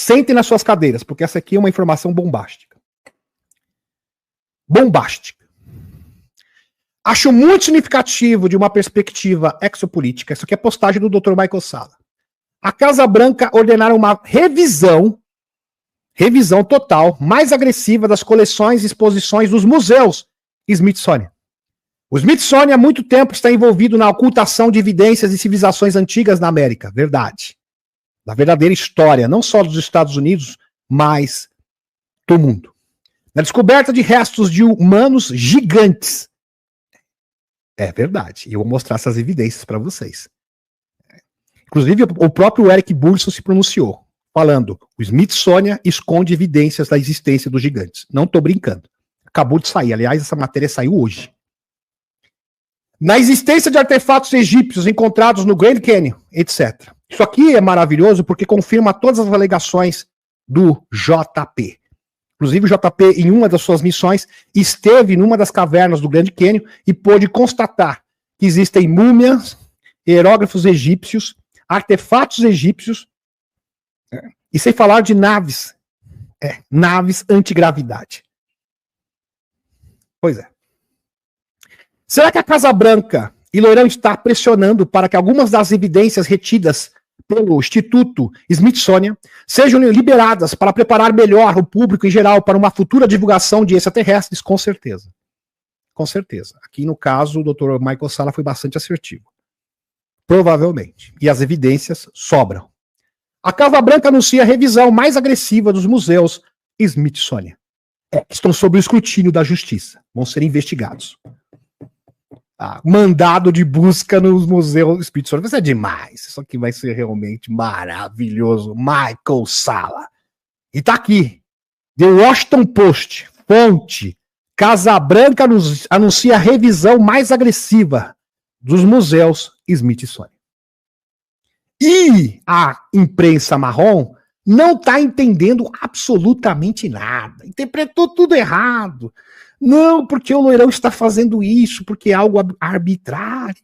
Sentem nas suas cadeiras, porque essa aqui é uma informação bombástica. Bombástica. Acho muito significativo de uma perspectiva exopolítica. Isso aqui é postagem do Dr. Michael Salla. A Casa Branca ordenaram uma revisão total, mais agressiva das coleções e exposições dos museus Smithsonian. O Smithsonian há muito tempo está envolvido na ocultação de evidências de civilizações antigas na América. Verdade. Da verdadeira história, não só dos Estados Unidos, mas do mundo. Na descoberta de restos de humanos gigantes. É verdade. E eu vou mostrar essas evidências para vocês. Inclusive, o próprio Eric Burson se pronunciou, falando: o Smithsonian esconde evidências da existência dos gigantes. Não estou brincando. Acabou de sair. Aliás, essa matéria saiu hoje. Na existência de artefatos egípcios encontrados no Grand Canyon, etc. Isso aqui é maravilhoso porque confirma todas as alegações do JP. Inclusive, o JP, em uma das suas missões, esteve numa das cavernas do Grand Canyon e pôde constatar que existem múmias, hieróglifos egípcios, artefatos egípcios, e sem falar de naves antigravidade. Pois é. Será que a Casa Branca e Loirão está pressionando para que algumas das evidências retidas pelo Instituto Smithsonian sejam liberadas para preparar melhor o público em geral para uma futura divulgação de extraterrestres? Com certeza. Com certeza. Aqui, no caso, o Dr. Michael Salla foi bastante assertivo. Provavelmente. E as evidências sobram. A Casa Branca anuncia a revisão mais agressiva dos museus Smithsonian. Estão sob o escrutínio da justiça. Vão ser investigados. Mandado de busca nos museus Smithsonian. Isso é demais. Isso aqui vai ser realmente maravilhoso. Michael Salla. E tá aqui. The Washington Post. Fonte. Casa Branca anuncia a revisão mais agressiva dos museus Smithsonian. E a imprensa marrom não está entendendo absolutamente nada. Interpretou tudo errado. Não, porque o Loirão está fazendo isso, porque é algo arbitrário,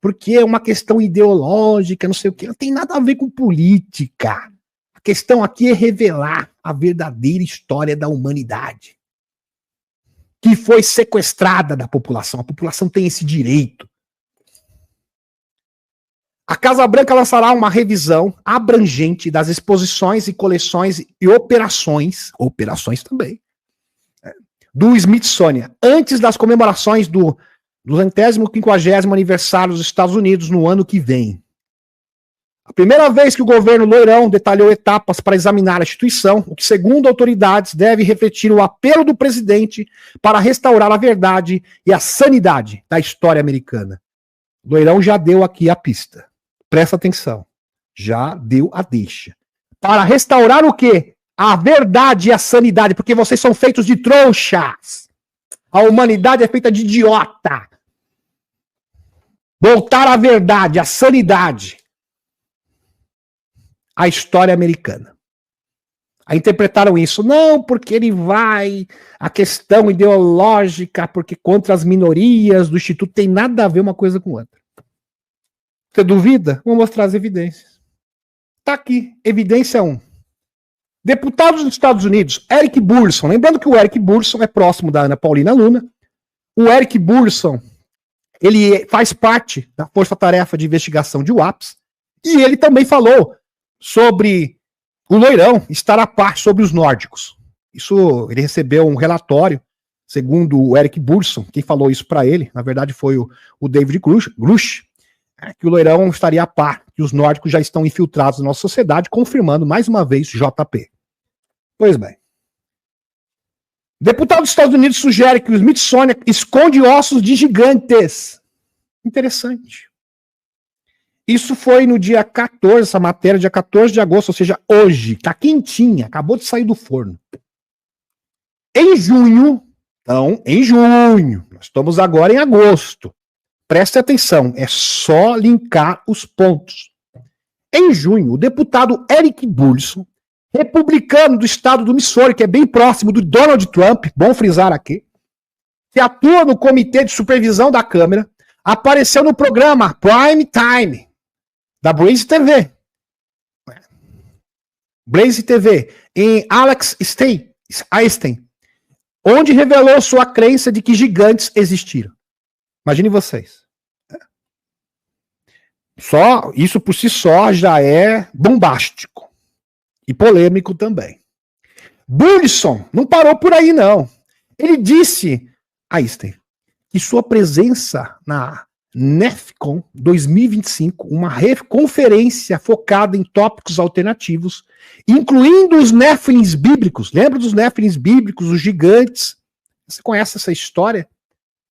porque é uma questão ideológica, não sei o quê. Não tem nada a ver com política. A questão aqui é revelar a verdadeira história da humanidade, que foi sequestrada da população. A população tem esse direito. A Casa Branca lançará uma revisão abrangente das exposições e coleções e operações também, do Smithsonian, antes das comemorações do 250º aniversário dos Estados Unidos no ano que vem. A primeira vez que o governo Loirão detalhou etapas para examinar a instituição, o que, segundo autoridades, deve refletir o apelo do presidente para restaurar a verdade e a sanidade da história americana. Loirão já deu aqui a pista. Presta atenção. Já deu a deixa. Para restaurar o quê? A verdade e a sanidade, porque vocês são feitos de trouxas. A humanidade é feita de idiota. Voltar à verdade, à sanidade. A história americana. Aí interpretaram isso. Não, porque ele vai... A questão ideológica, porque contra as minorias do Instituto tem nada a ver uma coisa com outra. Você duvida? Vou mostrar as evidências. Tá aqui. Evidência 1. Deputado dos Estados Unidos, Eric Burson. Lembrando que o Eric Burson é próximo da Ana Paulina Luna. O Eric Burson, ele faz parte da Força-Tarefa de Investigação de UAPS. E ele também falou sobre o Loirão estar a par sobre os nórdicos. Isso, ele recebeu um relatório, segundo o Eric Burson. Quem falou isso para ele, na verdade, foi o David Grush, que o Loirão estaria a par, que os nórdicos já estão infiltrados na nossa sociedade, confirmando mais uma vez JP. Pois bem. Deputado dos Estados Unidos sugere que o Smithsonian esconde ossos de gigantes. Interessante. Isso foi no dia 14, essa matéria, dia 14 de agosto, ou seja, hoje. Tá quentinha, acabou de sair do forno. Em junho, nós estamos agora em agosto. Preste atenção, é só linkar os pontos. Em junho, o deputado Eric Burson, republicano do estado do Missouri, que é bem próximo do Donald Trump, bom frisar aqui, que atua no comitê de supervisão da Câmara, apareceu no programa Prime Time, da Breeze TV. Blaze TV, em Alex Einstein, onde revelou sua crença de que gigantes existiram. Imagine vocês. Só isso por si só já é bombástico e polêmico também. Burleson não parou por aí, não. Ele disse, Einstein, que sua presença na NEFCON 2025, uma conferência focada em tópicos alternativos, incluindo os Néfilins bíblicos. Lembra dos Néfilins bíblicos, os gigantes? Você conhece essa história?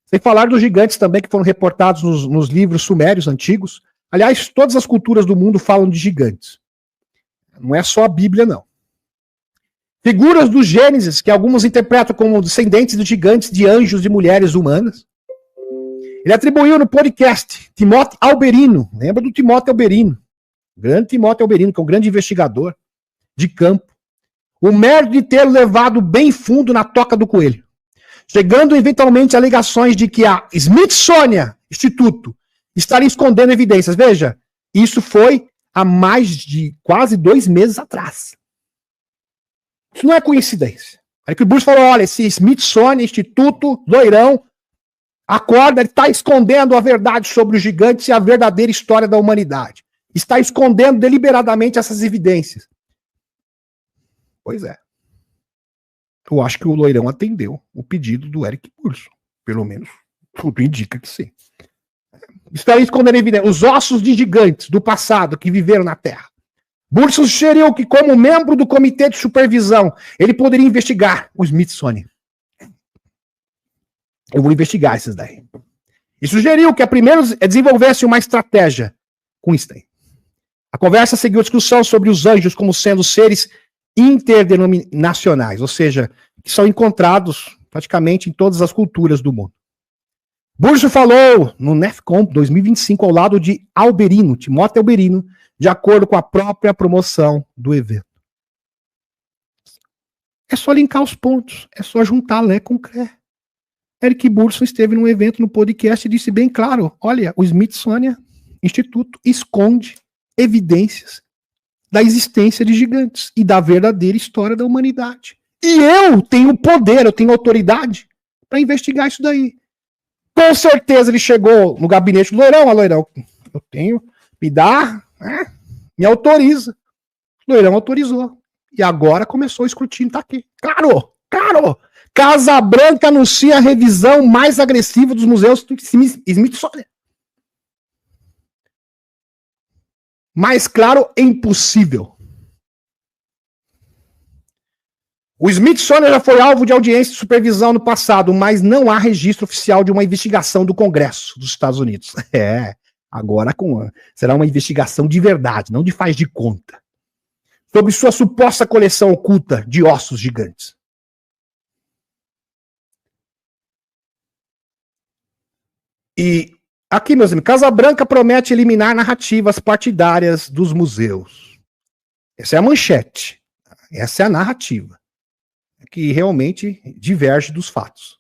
Sem falar dos gigantes também que foram reportados nos livros sumérios antigos. Aliás, todas as culturas do mundo falam de gigantes. Não é só a Bíblia, não. Figuras do Gênesis, que alguns interpretam como descendentes de gigantes, de anjos e mulheres humanas. Ele atribuiu no podcast Timóteo Alberino. Lembra do Timóteo Alberino? O grande Timóteo Alberino, que é um grande investigador de campo. O mérito de ter levado bem fundo na toca do coelho. Chegando eventualmente a alegações de que a Smithsonian Instituto estaria escondendo evidências. Veja, isso foi há mais de quase 2 meses atrás. Isso não é coincidência. Aí que o Bush falou, olha, esse Smithsonian Instituto, loirão, acorda, ele está escondendo a verdade sobre os gigantes e a verdadeira história da humanidade. Está escondendo deliberadamente essas evidências. Pois é. Eu acho que o loirão atendeu o pedido do Eric Burleson. Pelo menos, tudo indica que sim. Está escondendo evidência. Os ossos de gigantes do passado que viveram na Terra. Burleson sugeriu que, como membro do comitê de supervisão, ele poderia investigar o Smithsonian. Eu vou investigar esses daí. E sugeriu que a primeira desenvolvesse uma estratégia com Einstein. A conversa seguiu a discussão sobre os anjos como sendo seres interdenominacionais, ou seja, que são encontrados praticamente em todas as culturas do mundo. Burleson falou no NEFCON 2025 ao lado de Alberino, Timóteo Alberino, de acordo com a própria promoção do evento. É só linkar os pontos, é só juntar Lé com Cré. Eric Burleson esteve num evento no podcast e disse bem claro, olha, o Smithsonian Instituto esconde evidências da existência de gigantes e da verdadeira história da humanidade. E eu tenho poder, eu tenho autoridade para investigar isso daí. Com certeza ele chegou no gabinete do Loirão, Loirão, eu tenho, me dá, me autoriza. O Loirão autorizou. E agora começou o escrutínio, tá aqui. Claro! Casa Branca anuncia a revisão mais agressiva dos museus do Smithsonian. Mais claro é impossível. O Smithsonian já foi alvo de audiência de supervisão no passado, mas não há registro oficial de uma investigação do Congresso dos Estados Unidos. Agora será uma investigação de verdade, não de faz de conta. Sobre sua suposta coleção oculta de ossos gigantes. E aqui, meus amigos, Casa Branca promete eliminar narrativas partidárias dos museus. Essa é a manchete. Essa é a narrativa. Que realmente diverge dos fatos.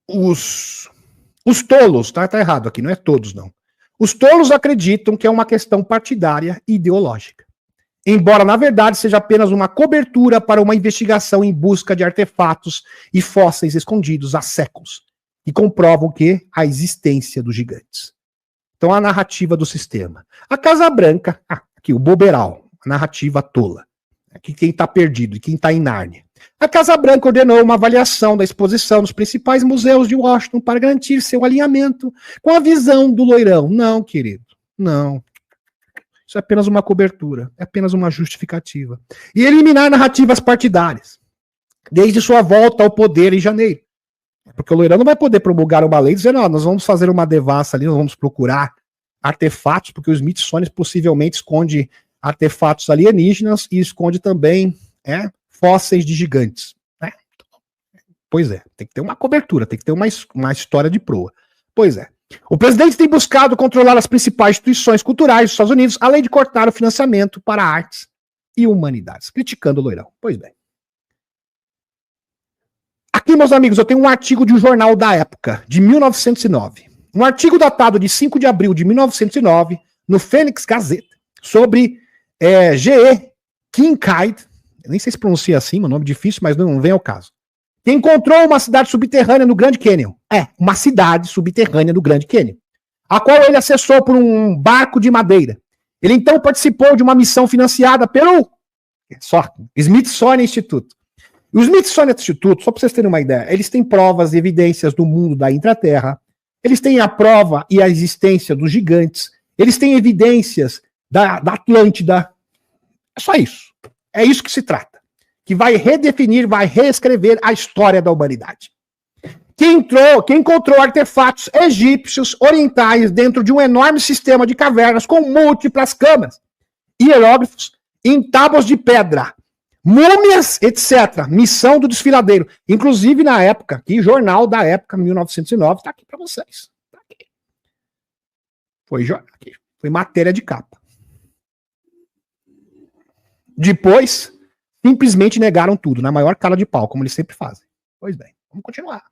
Os tolos, tá errado aqui, não é todos não. Os tolos acreditam que é uma questão partidária e ideológica. Embora, na verdade, seja apenas uma cobertura para uma investigação em busca de artefatos e fósseis escondidos há séculos, que comprovam que a existência dos gigantes. Então, a narrativa do sistema. A Casa Branca, aqui o boberal, a narrativa tola. Aqui quem está perdido e quem está em Nárnia. A Casa Branca ordenou uma avaliação da exposição nos principais museus de Washington para garantir seu alinhamento com a visão do loirão. Não, querido, não. Isso é apenas uma cobertura, é apenas uma justificativa. E eliminar narrativas partidárias, desde sua volta ao poder em janeiro. Porque o loirão não vai poder promulgar uma lei dizendo, nós vamos fazer uma devassa ali, nós vamos procurar artefatos, porque o Smithsonian possivelmente esconde artefatos alienígenas e esconde também fósseis de gigantes. Né? Pois é, tem que ter uma cobertura, tem que ter uma história de proa. Pois é. O presidente tem buscado controlar as principais instituições culturais dos Estados Unidos, além de cortar o financiamento para artes e humanidades, criticando o loirão. Pois bem. Aqui, meus amigos, eu tenho um artigo de um jornal da época, de 1909. Um artigo datado de 5 de abril de 1909, no Phoenix Gazette, sobre GE Kincaid, eu nem sei se pronuncia assim, um nome difícil, mas não vem ao caso, que encontrou uma cidade subterrânea no Grand Canyon. Uma cidade subterrânea no Grand Canyon, a qual ele acessou por um barco de madeira. Ele então participou de uma missão financiada pelo Smithsonian Institute. O Smithsonian Institute, só para vocês terem uma ideia, eles têm provas e evidências do mundo da intraterra, eles têm a prova e a existência dos gigantes, eles têm evidências da Atlântida. É só isso. É isso que se trata. Que vai redefinir, vai reescrever a história da humanidade. Quem encontrou artefatos egípcios orientais dentro de um enorme sistema de cavernas com múltiplas câmaras, hieróglifos em tábuas de pedra, múmias, etc. Missão do desfiladeiro. Inclusive, na época, aqui, jornal da época, 1909, está aqui para vocês. Tá aqui. Foi matéria de capa. Depois, simplesmente negaram tudo, na maior cara de pau, como eles sempre fazem. Pois bem, vamos continuar.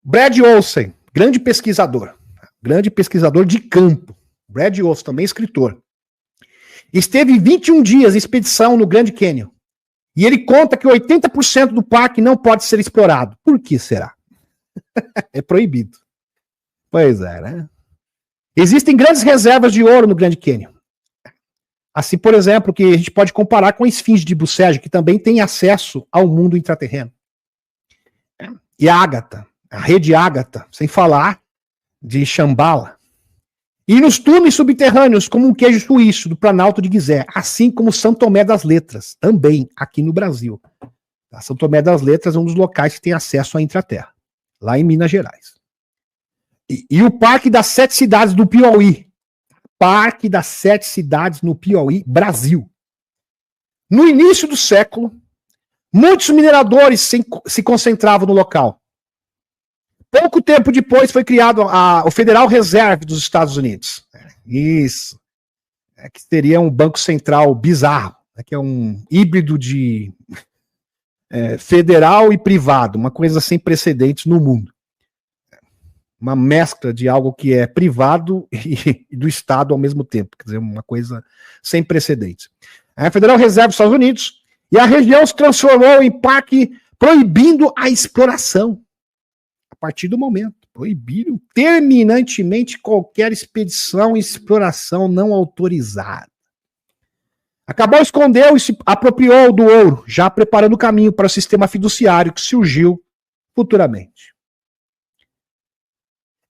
Brad Olsen, grande pesquisador de campo. Brad Olsen, também escritor. Esteve 21 dias em expedição no Grand Canyon. E ele conta que 80% do parque não pode ser explorado. Por que será? É proibido. Pois é, né? Existem grandes reservas de ouro no Grand Canyon. Assim, por exemplo, que a gente pode comparar com a esfinge de Bucege, que também tem acesso ao mundo intraterreno. E a Ágata, a rede Ágata, sem falar de Shambhala. E nos túneis subterrâneos, como um queijo suíço do Planalto de Gizé, assim como São Tomé das Letras, também aqui no Brasil. São Tomé das Letras é um dos locais que tem acesso à intraterra, lá em Minas Gerais. E o Parque das 7 Cidades do Piauí. Parque das 7 Cidades no Piauí, Brasil. No início do século, muitos mineradores se concentravam no local. Pouco tempo depois foi criado o Federal Reserve dos Estados Unidos. Isso. Que seria um banco central bizarro, que é um híbrido de federal e privado, uma coisa sem precedentes no mundo. Uma mescla de algo que é privado e do Estado ao mesmo tempo. Quer dizer, uma coisa sem precedentes. A Federal Reserve dos Estados Unidos, e a região se transformou em parque proibindo a exploração. A partir do momento, proibiram terminantemente qualquer expedição e exploração não autorizada. Cabral escondeu e se apropriou do ouro, já preparando o caminho para o sistema fiduciário que surgiu futuramente.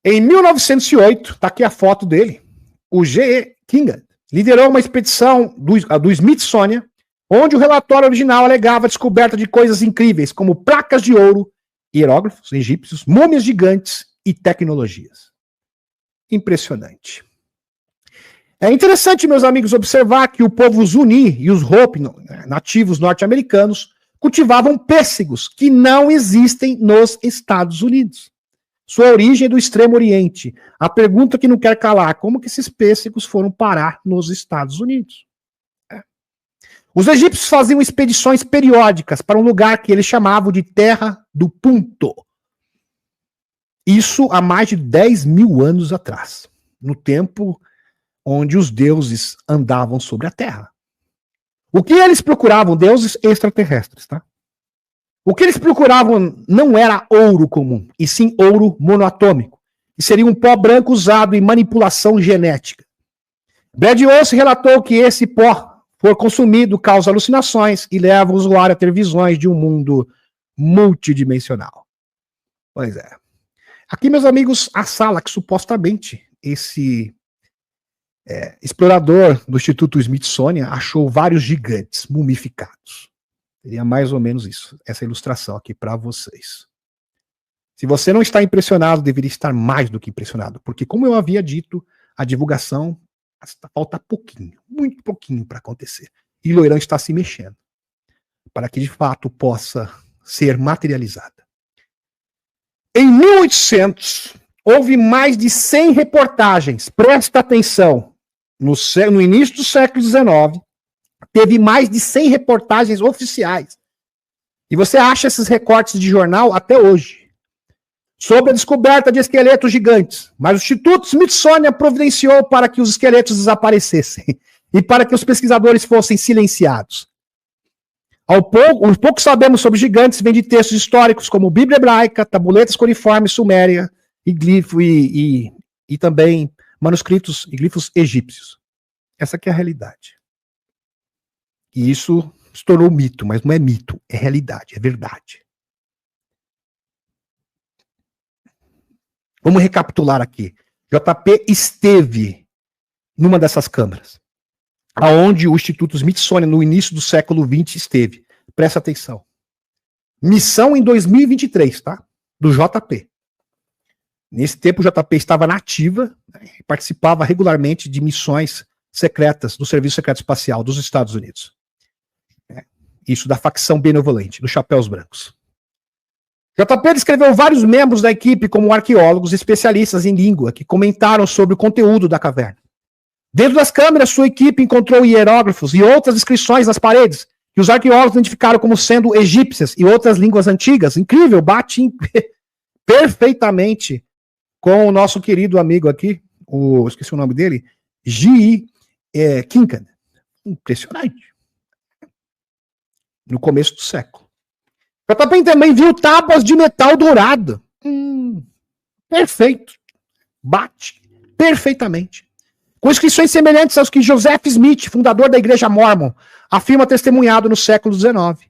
Em 1908, está aqui a foto dele, o G.E. Kincaid liderou uma expedição do Smithsonian, onde o relatório original alegava a descoberta de coisas incríveis, como placas de ouro, hieróglifos egípcios, múmias gigantes e tecnologias. Impressionante. É interessante, meus amigos, observar que o povo Zuni e os Hopi, nativos norte-americanos, cultivavam pêssegos que não existem nos Estados Unidos. Sua origem é do Extremo Oriente. A pergunta que não quer calar, como que esses pêssegos foram parar nos Estados Unidos? Os egípcios faziam expedições periódicas para um lugar que eles chamavam de Terra do Punto. Isso há mais de 10 mil anos atrás, no tempo onde os deuses andavam sobre a Terra. O que eles procuravam? Deuses extraterrestres, tá? O que eles procuravam não era ouro comum, e sim ouro monoatômico, que seria um pó branco usado em manipulação genética. Brad Olsen relatou que esse pó for consumido causa alucinações e leva o usuário a ter visões de um mundo multidimensional. Pois é. Aqui, meus amigos, a sala que supostamente esse explorador do Instituto Smithsonian achou vários gigantes mumificados. Seria mais ou menos isso, essa ilustração aqui para vocês. Se você não está impressionado, deveria estar mais do que impressionado, porque, como eu havia dito, a divulgação falta pouquinho, muito pouquinho para acontecer. E Loirão está se mexendo para que de fato possa ser materializada. Em 1800, houve mais de 100 reportagens, presta atenção, no início do século XIX, teve mais de 100 reportagens oficiais. E você acha esses recortes de jornal até hoje. Sobre a descoberta de esqueletos gigantes. Mas o Instituto Smithsonian providenciou para que os esqueletos desaparecessem. e para que os pesquisadores fossem silenciados. O pouco que sabemos sobre gigantes vem de textos históricos como Bíblia Hebraica, tabuletas cuneiformes suméria e glifo e também manuscritos e glifos egípcios. Essa aqui é a realidade. E isso se tornou mito, mas não é mito, é realidade, é verdade. Vamos recapitular aqui. JP esteve numa dessas câmaras, aonde o Instituto Smithsonian, no início do século XX, esteve. Presta atenção. Missão em 2023, tá? Do JP. Nesse tempo, o JP estava na ativa, né, e participava regularmente de missões secretas do Serviço Secreto Espacial dos Estados Unidos. Isso da facção benevolente, dos chapéus brancos. JP descreveu vários membros da equipe como arqueólogos especialistas em língua que comentaram sobre o conteúdo da caverna. Dentro das câmeras, sua equipe encontrou hieróglifos e outras inscrições nas paredes, que os arqueólogos identificaram como sendo egípcias e outras línguas antigas. Incrível, bate perfeitamente com o nosso querido amigo aqui, esqueci o nome dele, G.E. Kincaid. Impressionante. No começo do século. JP também viu tábuas de metal dourado. Perfeito. Bate perfeitamente. Com inscrições semelhantes aos que Joseph Smith, fundador da Igreja Mormon, afirma testemunhado no século XIX.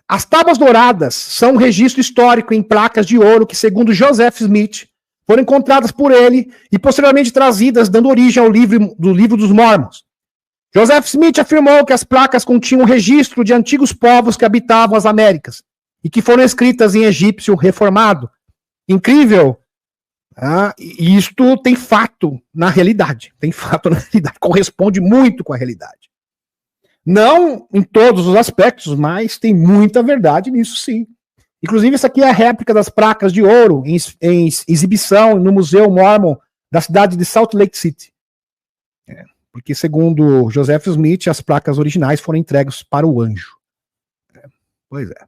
As tábuas douradas são um registro histórico em placas de ouro que, segundo Joseph Smith, foram encontradas por ele e posteriormente trazidas, dando origem ao livro dos Mormons. Joseph Smith afirmou que as placas continham um registro de antigos povos que habitavam as Américas e que foram escritas em egípcio reformado. Incrível. E isto tem fato na realidade. Tem fato na realidade. Corresponde muito com a realidade. Não em todos os aspectos, mas tem muita verdade nisso, sim. Inclusive, essa aqui é a réplica das placas de ouro em exibição no Museu Mormon da cidade de Salt Lake City. Porque, segundo Joseph Smith, as placas originais foram entregues para o anjo. Pois é.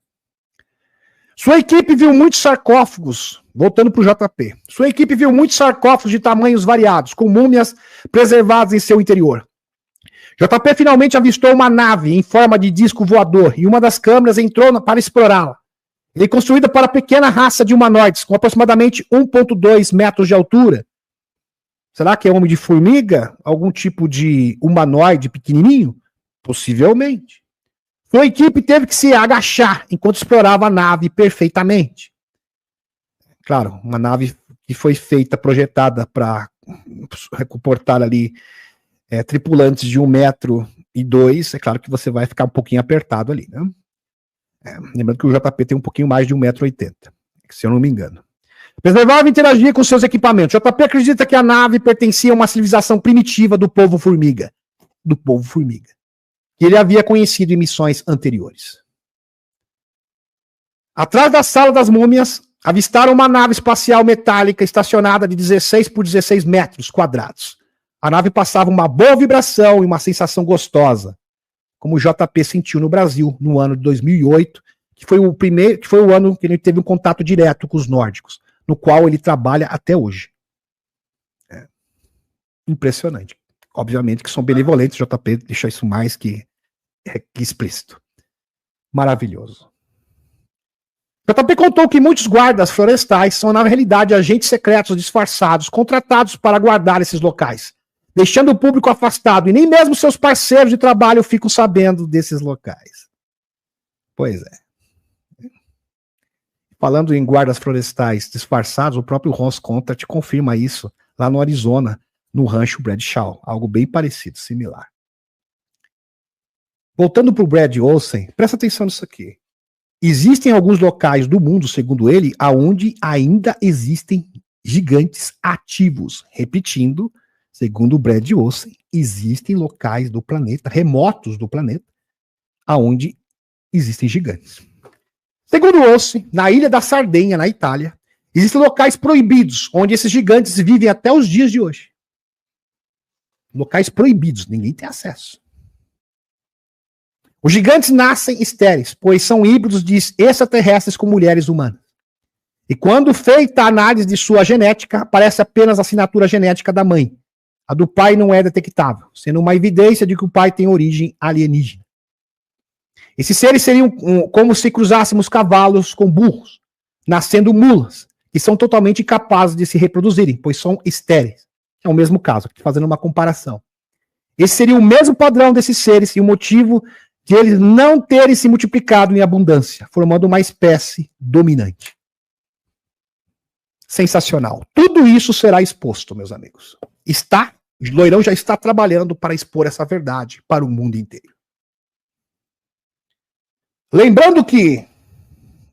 Sua equipe viu muitos sarcófagos, voltando para o JP. Sua equipe viu muitos sarcófagos de tamanhos variados, com múmias preservadas em seu interior. JP finalmente avistou uma nave em forma de disco voador e uma das câmeras entrou para explorá-la. Ele é construída para pequena raça de humanoides, com aproximadamente 1,2 metros de altura. Será que é homem de formiga? Algum tipo de humanoide pequenininho? Possivelmente. Sua equipe teve que se agachar enquanto explorava a nave perfeitamente. Claro, uma nave que foi feita, projetada para comportar ali tripulantes de 1,2 metros. É claro que você vai ficar um pouquinho apertado ali, né? Lembrando que o JP tem um pouquinho mais de 1,80 m, se eu não me engano. Preservava e interagia com seus equipamentos. JP acredita que a nave pertencia a uma civilização primitiva do povo formiga. Que ele havia conhecido em missões anteriores. Atrás da sala das múmias, avistaram uma nave espacial metálica estacionada de 16 por 16 metros quadrados. A nave passava uma boa vibração e uma sensação gostosa, como o JP sentiu no Brasil no ano de 2008, que foi o ano que ele teve um contato direto com os nórdicos, no qual ele trabalha até hoje. Impressionante. Obviamente que são benevolentes, o JP deixa isso mais que explícito. Maravilhoso. JP contou que muitos guardas florestais são, na realidade, agentes secretos disfarçados, contratados para guardar esses locais, deixando o público afastado, e nem mesmo seus parceiros de trabalho ficam sabendo desses locais. Pois é. Falando em guardas florestais disfarçados, o próprio Ross Contact confirma isso lá no Arizona, no rancho Bradshaw, algo bem parecido, similar. Voltando para o Brad Olsen, presta atenção nisso aqui. Existem alguns locais do mundo, segundo ele, aonde ainda existem gigantes ativos. Repetindo, segundo o Brad Olsen, existem locais do planeta, remotos do planeta, aonde existem gigantes. Segundo Olsen, na ilha da Sardenha, na Itália, existem locais proibidos, onde esses gigantes vivem até os dias de hoje. Locais proibidos, ninguém tem acesso. Os gigantes nascem estéreis, pois são híbridos de extraterrestres com mulheres humanas. E quando feita a análise de sua genética, aparece apenas a assinatura genética da mãe, A do pai não é detectável, sendo uma evidência de que o pai tem origem alienígena. Esses seres seriam como se cruzássemos cavalos com burros, nascendo mulas, que são totalmente incapazes de se reproduzirem, pois são estéreis. É o mesmo caso, fazendo uma comparação. Esse seria o mesmo padrão desses seres e o motivo de eles não terem se multiplicado em abundância, formando uma espécie dominante. Sensacional. Tudo isso será exposto, meus amigos. Loirão já está trabalhando para expor essa verdade para o mundo inteiro. Lembrando que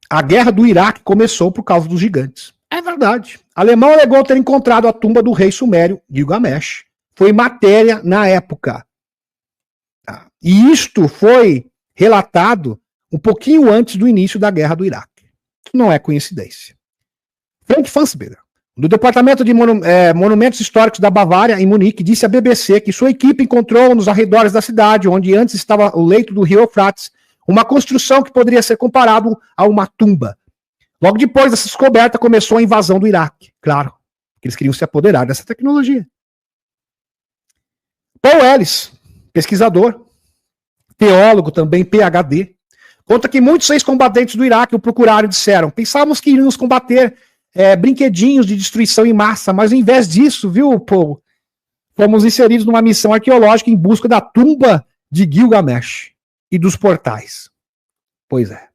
a guerra do Iraque começou por causa dos gigantes. É verdade. O alemão alegou ter encontrado a tumba do rei sumério, Gilgamesh. Foi matéria na época. E isto foi relatado um pouquinho antes do início da guerra do Iraque. Não é coincidência. Frank Fansberger, do Departamento de Monumentos Históricos da Bavária, em Munique, disse à BBC que sua equipe encontrou nos arredores da cidade, onde antes estava o leito do rio Eufrates, uma construção que poderia ser comparado a uma tumba. Logo depois dessa descoberta, começou a invasão do Iraque. Claro, que eles queriam se apoderar dessa tecnologia. Paul Ellis, pesquisador, teólogo também, PhD, conta que muitos ex-combatentes do Iraque o procuraram e disseram: pensávamos que iríamos combater brinquedinhos de destruição em massa, mas ao invés disso, viu, Paul, fomos inseridos numa missão arqueológica em busca da tumba de Gilgamesh e dos portais. Pois é.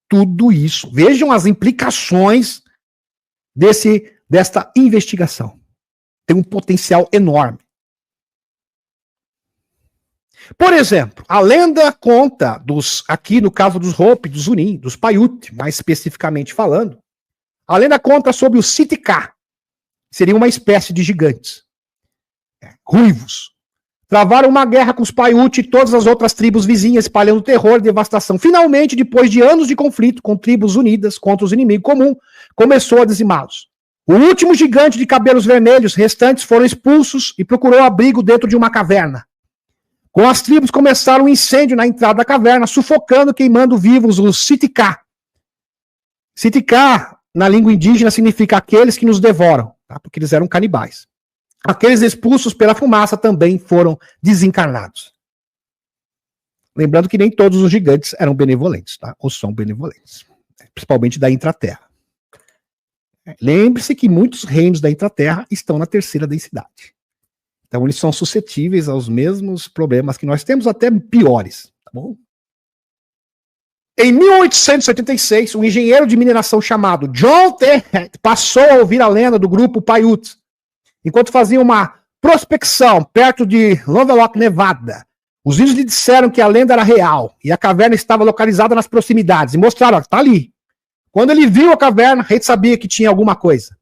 Tudo isso. Vejam as implicações desta investigação. Tem um potencial enorme. Por exemplo, a lenda conta aqui no caso dos Hopi, dos Unim, dos Paiute, mais especificamente falando, a lenda conta sobre os Sitka. Seria uma espécie de gigantes. Ruivos. Travaram uma guerra com os Paiute e todas as outras tribos vizinhas, espalhando terror e devastação. Finalmente, depois de anos de conflito com tribos unidas contra os inimigos comuns, começou a dizimá-los. O último gigante de cabelos vermelhos restantes foram expulsos e procurou abrigo dentro de uma caverna. Com as tribos começaram um incêndio na entrada da caverna, sufocando e queimando vivos os Sitka. Sitka, na língua indígena, significa aqueles que nos devoram, tá? Porque eles eram canibais. Aqueles expulsos pela fumaça também foram desencarnados. Lembrando que nem todos os gigantes eram benevolentes, tá? Ou são benevolentes. Principalmente da intraterra. Lembre-se que muitos reinos da intraterra estão na terceira densidade. Então eles são suscetíveis aos mesmos problemas que nós temos, até piores, tá bom? Em 1886, um engenheiro de mineração chamado John T. passou a ouvir a lenda do grupo Paiute, enquanto fazia uma prospecção perto de Lovelock, Nevada. Os índios lhe disseram que a lenda era real e a caverna estava localizada nas proximidades e mostraram, ó, tá ali. Quando ele viu a caverna, ele sabia que tinha alguma coisa.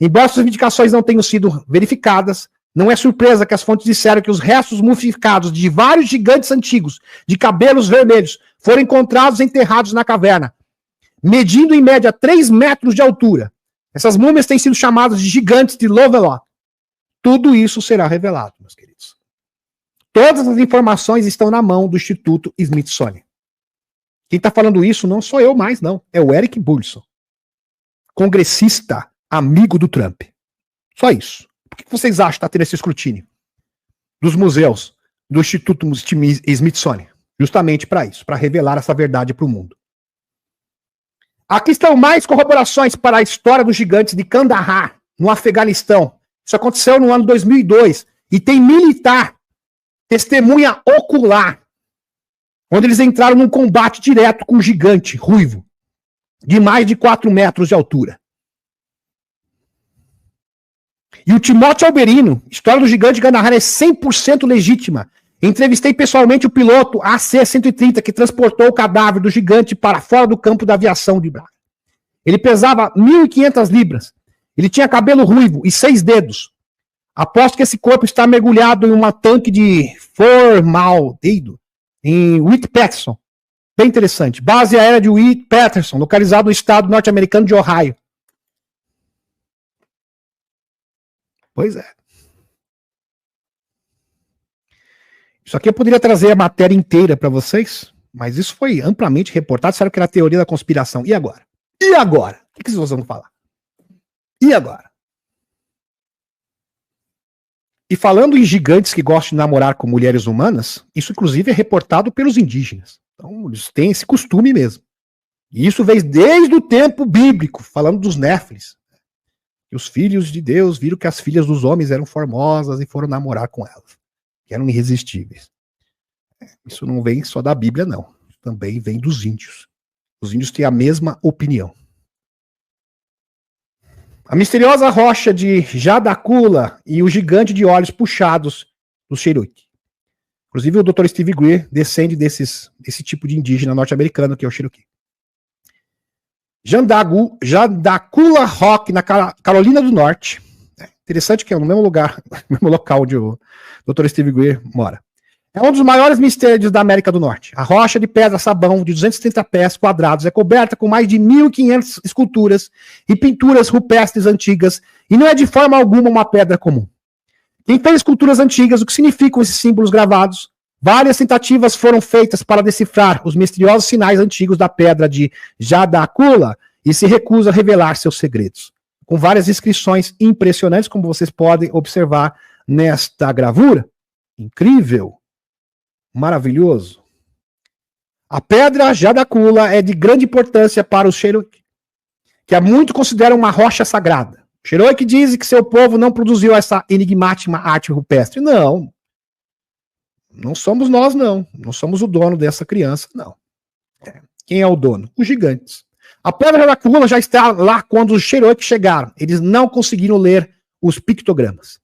Embora suas indicações não tenham sido verificadas, não é surpresa que as fontes disseram que os restos mumificados de vários gigantes antigos de cabelos vermelhos foram encontrados enterrados na caverna, medindo em média 3 metros de altura. Essas múmias têm sido chamadas de gigantes de Lovelock. Tudo isso será revelado, meus queridos. Todas as informações estão na mão do Instituto Smithsonian. Quem está falando isso não sou eu mais, não. É o Eric Burson, congressista, amigo do Trump. Só isso. Por que vocês acham que está tendo esse escrutínio dos museus do Instituto Smithsonian? Justamente para isso, para revelar essa verdade para o mundo. Aqui estão mais corroborações para a história dos gigantes de Kandahar, no Afeganistão. Isso aconteceu no ano 2002. E tem militar, testemunha ocular, onde eles entraram num combate direto com um gigante ruivo, de mais de 4 metros de altura. E o Timóteo Alberino, história do gigante de Kandahar é 100% legítima. Entrevistei pessoalmente o piloto AC-130 que transportou o cadáver do gigante para fora do campo da aviação de Braga. Ele pesava 1.500 libras. Ele tinha cabelo ruivo e 6 dedos. Aposto que esse corpo está mergulhado em uma tanque de formaldeído em Wheat-Patterson. Bem interessante. Base aérea de Wheat-Patterson, localizado no estado norte-americano de Ohio. Pois é. Isso aqui eu poderia trazer a matéria inteira para vocês, mas isso foi amplamente reportado. Sabe que era a teoria da conspiração. E agora? E agora? O que vocês vão falar? E agora? E falando em gigantes que gostam de namorar com mulheres humanas, isso inclusive é reportado pelos indígenas. Então eles têm esse costume mesmo. E isso veio desde o tempo bíblico, falando dos Néfilis. E os filhos de Deus viram que as filhas dos homens eram formosas e foram namorar com elas, que eram irresistíveis. Isso não vem só da Bíblia, não. Também vem dos índios. Os índios têm a mesma opinião. A misteriosa rocha de Jadakula e o gigante de olhos puxados do Cherokee. Inclusive o Dr. Steve Greer descende desse tipo de indígena norte-americano que é o Cherokee. Jadakula Rock, na Carolina do Norte. Interessante que é no mesmo lugar, no mesmo local onde o Dr. Steve Greer mora. É um dos maiores mistérios da América do Norte. A rocha de pedra sabão de 230 pés quadrados é coberta com mais de 1.500 esculturas e pinturas rupestres antigas e não é de forma alguma uma pedra comum. Quem fez esculturas antigas, o que significam esses símbolos gravados? Várias tentativas foram feitas para decifrar os misteriosos sinais antigos da pedra de Jadakula e se recusa a revelar seus segredos. Com várias inscrições impressionantes, como vocês podem observar nesta gravura. Incrível! Maravilhoso. A pedra Jadakula é de grande importância para os Cherokee, que há muito consideram uma rocha sagrada. O Cherokee diz que seu povo não produziu essa enigmática arte rupestre. Não. Não somos nós, não. Não somos o dono dessa criança, não. Quem é o dono? Os gigantes. A pedra Jadakula já está lá quando os Cherokee chegaram. Eles não conseguiram ler os pictogramas.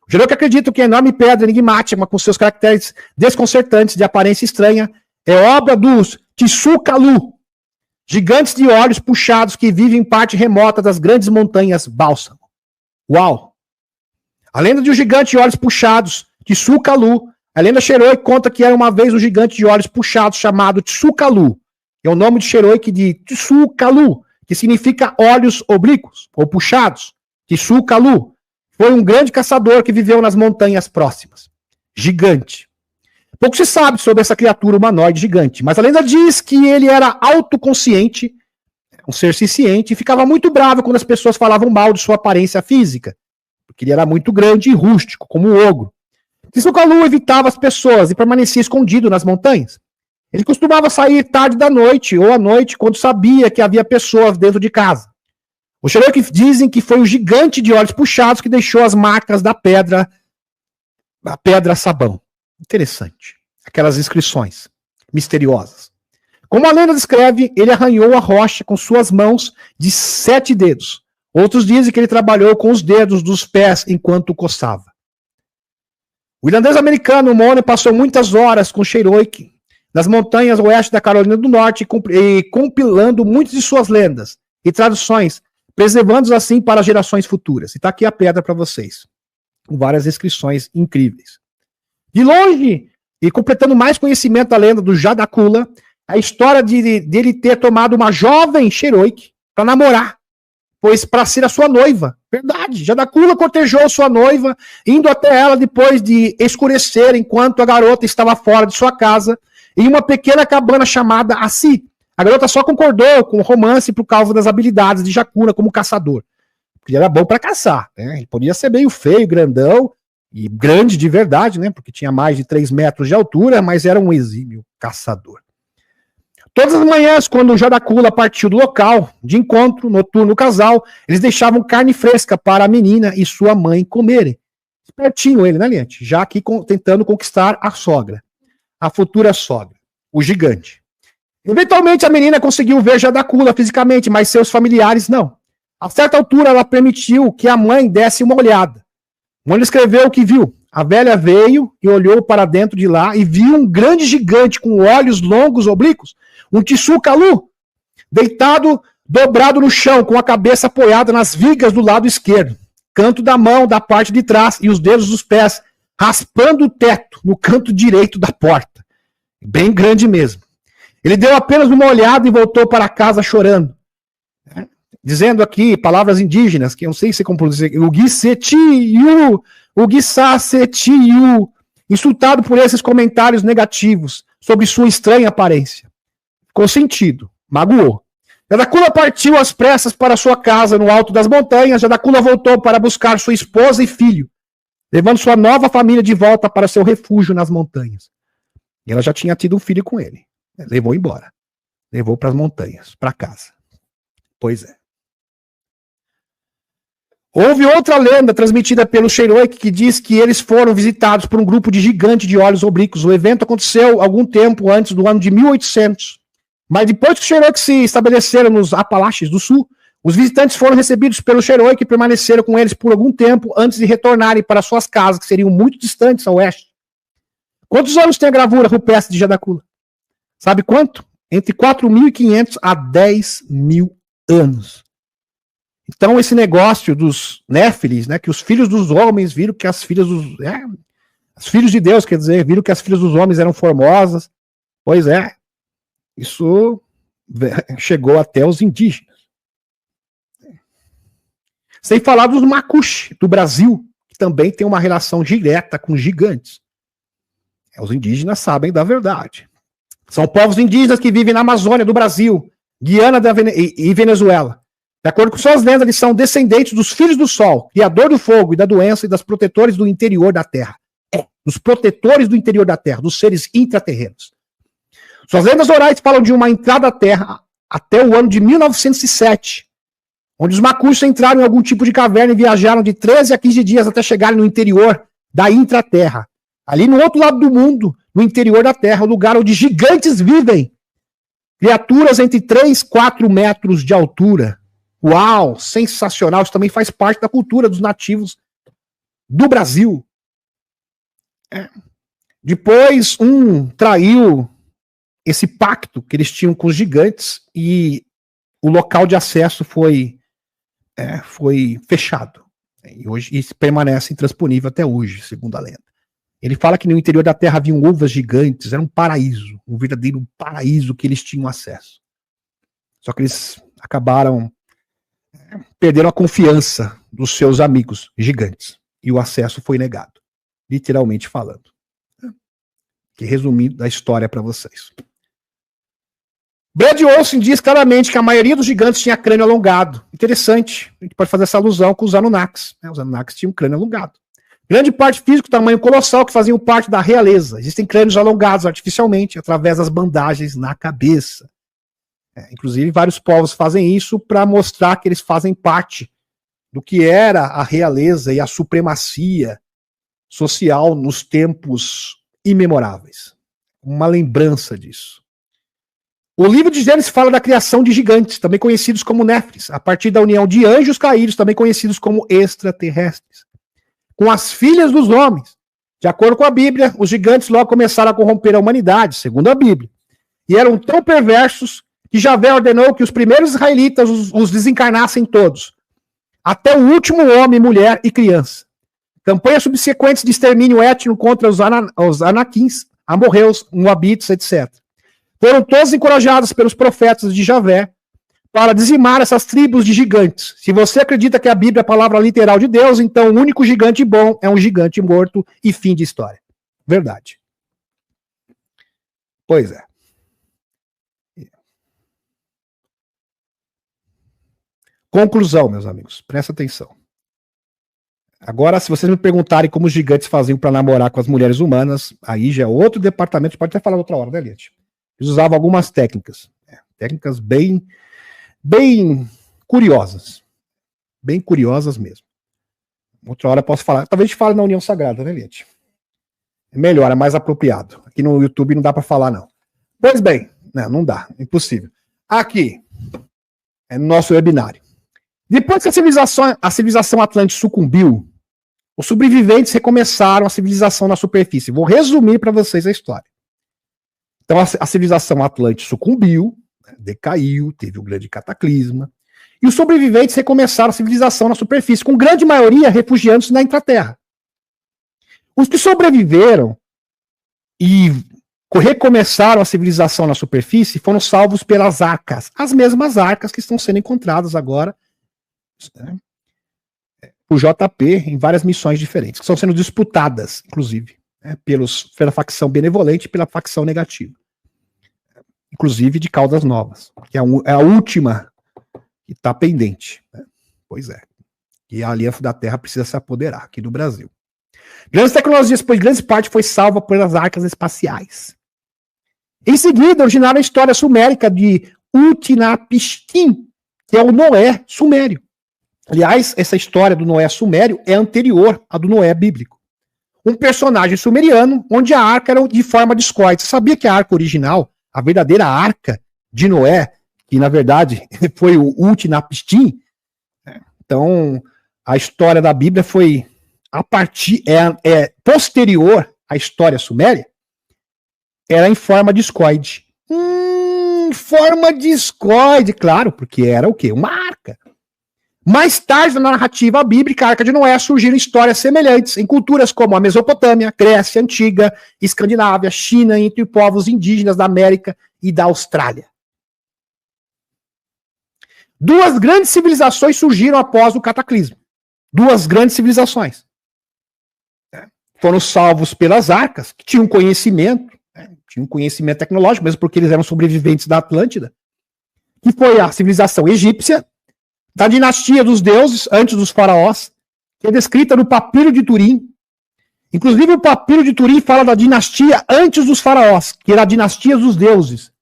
O Cherokee acredita que a enorme pedra enigmática, com seus caracteres desconcertantes de aparência estranha, é obra dos Tisucalu, gigantes de olhos puxados que vivem em parte remota das grandes montanhas Bálsamo. Uau! A lenda de um gigante de olhos puxados, Tisucalu, a lenda Cherokee conta que era uma vez um gigante de olhos puxados chamado Tsukalu. É o nome de Cherokee de Tsukalu, que significa olhos oblíquos ou puxados. Tsukalu. Foi um grande caçador que viveu nas montanhas próximas. Gigante. Pouco se sabe sobre essa criatura humanoide gigante, mas a lenda diz que ele era autoconsciente, um ser ciente, e ficava muito bravo quando as pessoas falavam mal de sua aparência física, porque ele era muito grande e rústico, como um ogro. Tsukalu evitava as pessoas e permanecia escondido nas montanhas. Ele costumava sair tarde da noite ou à noite quando sabia que havia pessoas dentro de casa. Os Cherokee dizem que foi o gigante de olhos puxados que deixou as marcas da pedra sabão. Interessante. Aquelas inscrições misteriosas. Como a lenda descreve, ele arranhou a rocha com suas mãos de 7 dedos. Outros dizem que ele trabalhou com os dedos dos pés enquanto coçava. O irlandês americano Mooney passou muitas horas com Cherokee nas montanhas oeste da Carolina do Norte e compilando muitas de suas lendas e traduções, preservando-os assim para gerações futuras. E está aqui a pedra para vocês, com várias inscrições incríveis. De longe, e completando mais conhecimento da lenda do Jadakula, a história dele ter tomado uma jovem Cherokee para namorar, pois para ser a sua noiva. Verdade, Jadakula cortejou sua noiva, indo até ela depois de escurecer, enquanto a garota estava fora de sua casa, em uma pequena cabana chamada Assi. A garota só concordou com o romance por causa das habilidades de Jadakula como caçador. Porque ele era bom para caçar, né? Ele podia ser meio feio, grandão, e grande de verdade, né? Porque tinha mais de 3 metros de altura, mas era um exímio caçador. Todas as manhãs, quando o Jadakula partiu do local de encontro noturno do casal, eles deixavam carne fresca para a menina e sua mãe comerem. Espertinho ele, né, Liante? Já aqui tentando conquistar a sogra, a futura sogra, o gigante. Eventualmente a menina conseguiu ver Jadakula fisicamente, mas seus familiares não. A certa altura ela permitiu que a mãe desse uma olhada. Quando escreveu o que viu, a velha veio e olhou para dentro de lá e viu um grande gigante com olhos longos oblíquos, um Tsukalu, deitado, dobrado no chão, com a cabeça apoiada nas vigas do lado esquerdo, canto da mão da parte de trás e os dedos dos pés raspando o teto no canto direito da porta. Bem grande mesmo. Ele deu apenas uma olhada e voltou para casa chorando. Dizendo aqui palavras indígenas, que eu não sei se é como pronunciar, o Gisetiu, o Gisacetiu, insultado por esses comentários negativos sobre sua estranha aparência. Ficou sentido, magoou. Jadakula partiu às pressas para sua casa no alto das montanhas. Jadakula voltou para buscar sua esposa e filho. levando sua nova família de volta para seu refúgio nas montanhas. E ela já tinha tido um filho com ele. Levou embora. Levou para as montanhas, para casa. Pois é. Houve outra lenda transmitida pelo Sheroik que diz que eles foram visitados por um grupo de gigantes de olhos oblíquos. O evento aconteceu algum tempo antes do ano de 1800. Mas depois que os Sheroik se estabeleceram nos Apalaches do Sul, os visitantes foram recebidos pelo Sheroik e permaneceram com eles por algum tempo antes de retornarem para suas casas, que seriam muito distantes a oeste. Quantos anos tem a gravura rupestre de Jadakula? Sabe quanto? Entre 4.500 a 10.000 anos. Então, esse negócio dos Néfilis, né, que os filhos dos homens viram que as filhas dos... os filhos de Deus, quer dizer, viram que as filhas dos homens eram formosas. Pois é, isso chegou até os indígenas. Sem falar dos Makushi, do Brasil, que também tem uma relação direta com gigantes. Os indígenas sabem da verdade. São povos indígenas que vivem na Amazônia do Brasil, Guiana e Venezuela. De acordo com suas lendas, eles são descendentes dos filhos do sol, criador do fogo e da doença e das protetores do interior da terra. Dos protetores do interior da terra, dos seres intraterrenos. Suas lendas orais falam de uma entrada à terra até o ano de 1907, onde os Makushi entraram em algum tipo de caverna e viajaram de 13 a 15 dias até chegarem no interior da intraterra. Ali no outro lado do mundo, no interior da terra, o lugar onde gigantes vivem. Criaturas entre 3 e 4 metros de altura. Uau, sensacional. Isso também faz parte da cultura dos nativos do Brasil. Depois, traiu esse pacto que eles tinham com os gigantes e o local de acesso foi fechado. E hoje isso permanece intransponível até hoje, segundo a lenda. Ele fala que no interior da terra haviam uvas gigantes, era um paraíso, um verdadeiro paraíso que eles tinham acesso. Só que eles acabaram perderam a confiança dos seus amigos gigantes e o acesso foi negado, literalmente falando. Que resumindo a história para vocês. Brad Olsen diz claramente que a maioria dos gigantes tinha crânio alongado. Interessante, a gente pode fazer essa alusão com os Anunnakis. Os Anunnakis tinham crânio alongado. Grande parte físico, tamanho colossal, que faziam parte da realeza. Existem crânios alongados artificialmente, através das bandagens na cabeça. Inclusive, vários povos fazem isso para mostrar que eles fazem parte do que era a realeza e a supremacia social nos tempos imemoráveis. Uma lembrança disso. O livro de Gênesis fala da criação de gigantes, também conhecidos como Néfilis, a partir da união de anjos caídos, também conhecidos como extraterrestres, com as filhas dos homens. De acordo com a Bíblia, os gigantes logo começaram a corromper a humanidade, segundo a Bíblia, e eram tão perversos que Javé ordenou que os primeiros israelitas os desencarnassem todos, até o último homem, mulher e criança. Campanhas subsequentes de extermínio étnico contra os Anaquins, amorreus, moabitas, etc. Foram todos encorajados pelos profetas de Javé para dizimar essas tribos de gigantes. Se você acredita que a Bíblia é a palavra literal de Deus, então o único gigante bom é um gigante morto e fim de história. Verdade. Pois é. Conclusão, meus amigos, presta atenção. Agora, se vocês me perguntarem como os gigantes faziam para namorar com as mulheres humanas, aí já é outro departamento, pode até falar outra hora, né, Eliette? Eles usavam algumas técnicas, técnicas bem curiosas. Bem curiosas mesmo. Outra hora eu posso falar, talvez a gente fale na União Sagrada, né, Eliette? É melhor, é mais apropriado. Aqui no YouTube não dá para falar, não. Pois bem, não dá, impossível. Aqui, é no nosso webinário. Depois que a civilização Atlântica sucumbiu, os sobreviventes recomeçaram a civilização na superfície. Vou resumir para vocês a história. Então a civilização Atlântica sucumbiu, decaiu, teve um grande cataclisma, e os sobreviventes recomeçaram a civilização na superfície, com grande maioria refugiando-se na intraterra. Os que sobreviveram e recomeçaram a civilização na superfície foram salvos pelas arcas, as mesmas arcas que estão sendo encontradas agora por JP em várias missões diferentes, que estão sendo disputadas, inclusive, pela facção benevolente e pela facção negativa. Inclusive de Caldas Novas, que é a última que está pendente. Pois é. E a Aliança da Terra precisa se apoderar aqui do Brasil. Grandes tecnologias, pois grande parte foi salva pelas arcas espaciais. Em seguida, originaram a história sumérica de Utnapishtim, que é o Noé sumério. Aliás, essa história do Noé sumério é anterior à do Noé bíblico. Um personagem sumeriano, onde a arca era de forma discorde. Você sabia que a arca original, a verdadeira arca de Noé, que na verdade foi o Utnapishtim, então a história da Bíblia foi a partir posterior à história suméria, era em forma discoide. Forma discoide, claro, porque era o quê? Uma arca. Mais tarde, na narrativa bíblica, a Arca de Noé surgiram histórias semelhantes em culturas como a Mesopotâmia, Grécia Antiga, Escandinávia, China, entre povos indígenas da América e da Austrália. Duas grandes civilizações surgiram após o cataclismo. Duas grandes civilizações. Foram salvos pelas arcas, que tinham conhecimento tecnológico, mesmo porque eles eram sobreviventes da Atlântida, que foi a civilização egípcia, da dinastia dos deuses, antes dos faraós, que é descrita no Papiro de Turim. Inclusive, o Papiro de Turim fala da dinastia antes dos faraós, que era a dinastia dos deuses,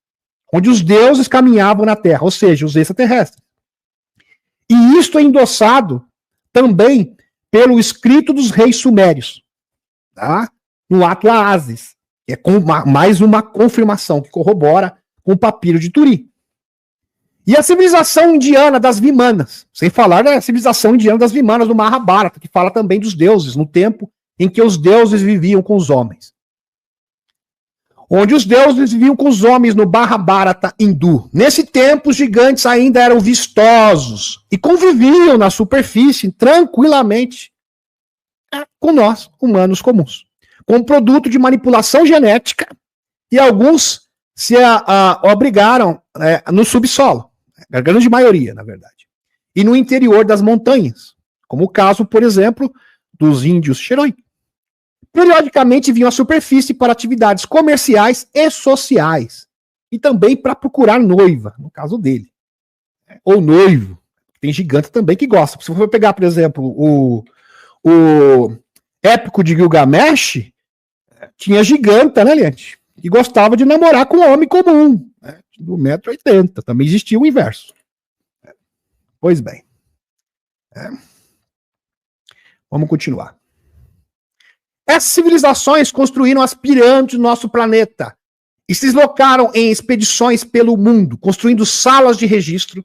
onde os deuses caminhavam na Terra, ou seja, os extraterrestres. E isto é endossado também pelo escrito dos reis sumérios, tá? No Atlaazes, que é mais uma confirmação que corrobora com o Papiro de Turim. E a civilização indiana das Vimanas, sem falar da civilização indiana das Vimanas do Mahabharata, que fala também dos deuses, no tempo em que os deuses viviam com os homens. Onde os deuses viviam com os homens no Mahabharata hindu. Nesse tempo, os gigantes ainda eram vistosos e conviviam na superfície tranquilamente com nós, humanos comuns, com produto de manipulação genética, e alguns se obrigaram no subsolo. A grande maioria, na verdade. E no interior das montanhas, como o caso, por exemplo, dos índios Xeroi. Periodicamente vinham à superfície para atividades comerciais e sociais. E também para procurar noiva, no caso dele. Ou noivo. Tem gigante também que gosta. Se você for pegar, por exemplo, o épico de Gilgamesh, tinha giganta, né, gente? E gostava de namorar com um homem comum. Do 1,80 m. Também existia o inverso. Pois bem. Vamos continuar. Essas civilizações construíram as pirâmides do nosso planeta e se deslocaram em expedições pelo mundo, construindo salas de registro,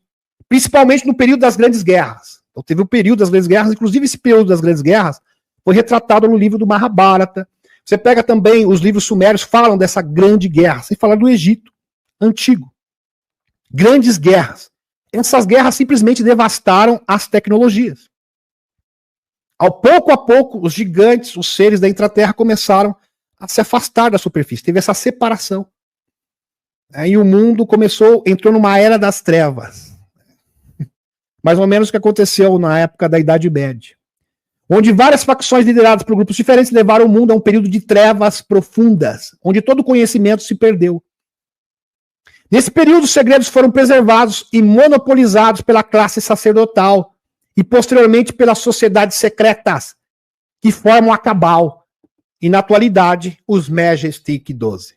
principalmente no período das Grandes Guerras. Então teve o período das Grandes Guerras, inclusive esse período das Grandes Guerras foi retratado no livro do Mahabharata. Você pega também os livros sumérios, falam dessa grande guerra, sem falar do Egito antigo. Grandes guerras. Essas guerras simplesmente devastaram as tecnologias. Ao pouco a pouco, os gigantes, os seres da intraterra começaram a se afastar da superfície. Teve essa separação. E o mundo entrou numa era das trevas. Mais ou menos o que aconteceu na época da Idade Média. Onde várias facções lideradas por grupos diferentes levaram o mundo a um período de trevas profundas, onde todo o conhecimento se perdeu. Nesse período, os segredos foram preservados e monopolizados pela classe sacerdotal e, posteriormente, pelas sociedades secretas, que formam a Cabal e, na atualidade, os Majestic 12.